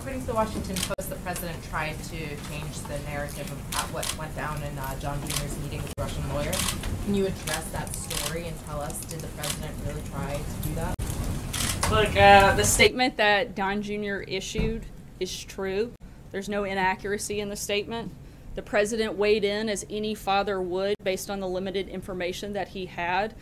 According to the Washington Post, the president tried to change the narrative of what went down in John Jr.'s meeting with Russian lawyers. Can you address that story and tell us, did the president really try to do that? Look, the statement that Don Jr. issued is true. There's no inaccuracy in the statement. The president weighed in as any father would based on the limited information that he had.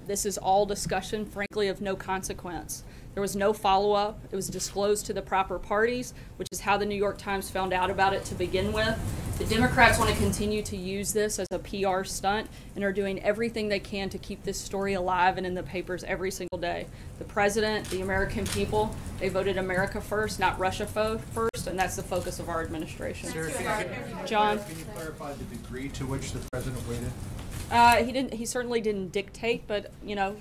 This is all discussion, frankly, of no consequence. There was no follow-up. It was disclosed to the proper parties, which is how the New York Times found out about it to begin with. The Democrats want to continue to use this as a PR stunt and are doing everything they can to keep this story alive and in the papers every single day. The president, the American people, they voted America first, not Russia first, and that's the focus of our administration. John? Can you clarify the degree to which the president weighed in? He certainly didn't dictate, but you know,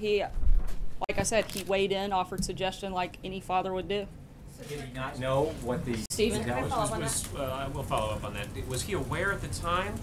like I said, he weighed in, offered suggestion like any father would do. Did he not know what the... Stephen? We'll follow up on that. Was he aware at the time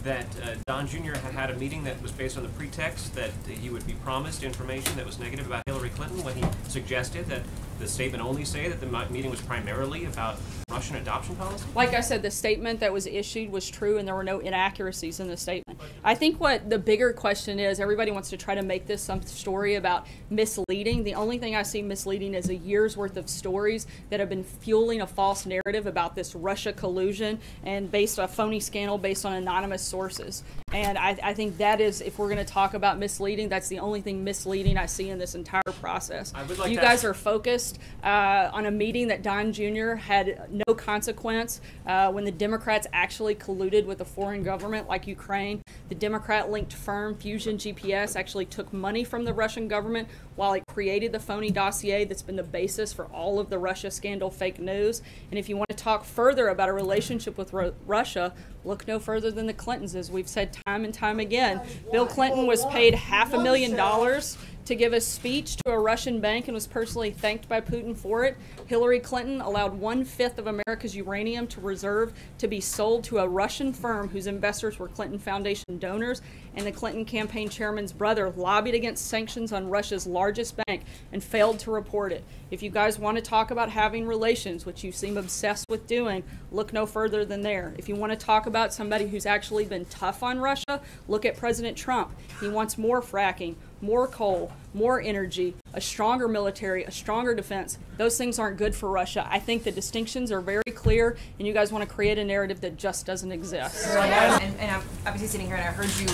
that Don Jr. had a meeting that was based on the pretext that he would be promised information that was negative about Hillary Clinton when he suggested that the statement only say that the meeting was primarily about Russian adoption policy? Like I said, the statement that was issued was true and there were no inaccuracies in the statement. I think what the bigger question is, everybody wants to try to make this some story about misleading. The only thing I see misleading is a year's worth of stories that have been fueling a false narrative about this Russia collusion and based on a phony scandal based on anonymous sources. And I think that is, if we're going to talk about misleading, that's the only thing misleading I see in this entire process. You guys are focused on a meeting that Don Jr. had no consequence when the Democrats actually colluded with a foreign government like Ukraine. The Democrat-linked firm Fusion GPS actually took money from the Russian government while it created the phony dossier that's been the basis for all of the Russia scandal fake news. And if you want to talk further about a relationship with Russia, look no further than the Clintons. As we've said time and time again, Bill Clinton was paid $500,000 to give a speech to a Russian bank and was personally thanked by Putin for it. Hillary Clinton allowed 1/5 of America's uranium to reserve to be sold to a Russian firm whose investors were Clinton Foundation donors, and the Clinton campaign chairman's brother lobbied against sanctions on Russia's largest bank and failed to report it. If you guys want to talk about having relations, which you seem obsessed with doing, look no further than there. If you want to talk about somebody who's actually been tough on Russia, look at President Trump. He wants more fracking, more coal, more energy, a stronger military, a stronger defense. Those things aren't good for Russia. I think the distinctions are very clear, and you guys want to create a narrative that just doesn't exist. And I'm obviously sitting here and I heard you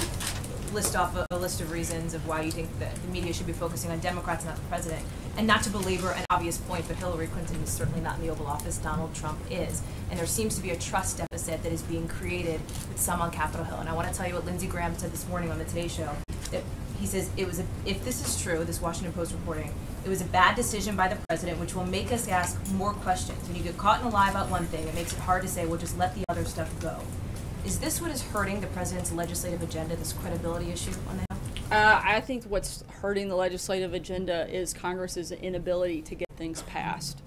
list off a list of reasons of why you think that the media should be focusing on Democrats, not the president. And not to belabor an obvious point, but Hillary Clinton is certainly not in the Oval Office. Donald Trump is. And there seems to be a trust deficit that is being created with some on Capitol Hill. And I want to tell you what Lindsey Graham said this morning on the Today Show. That he says if this is true, this Washington Post reporting, it was a bad decision by the president, which will make us ask more questions. When you get caught in a lie about one thing, it makes it hard to say, well, just let the other stuff go. Is this what is hurting the president's legislative agenda, this credibility issue on that? I think what's hurting the legislative agenda is Congress's inability to get things passed.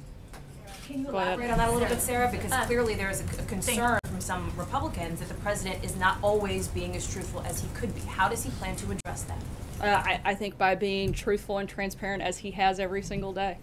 Can you elaborate on that a little bit, Sarah? Because clearly there is a concern from some Republicans that the president is not always being as truthful as he could be. How does he plan to address that? I think by being truthful and transparent as he has every single day.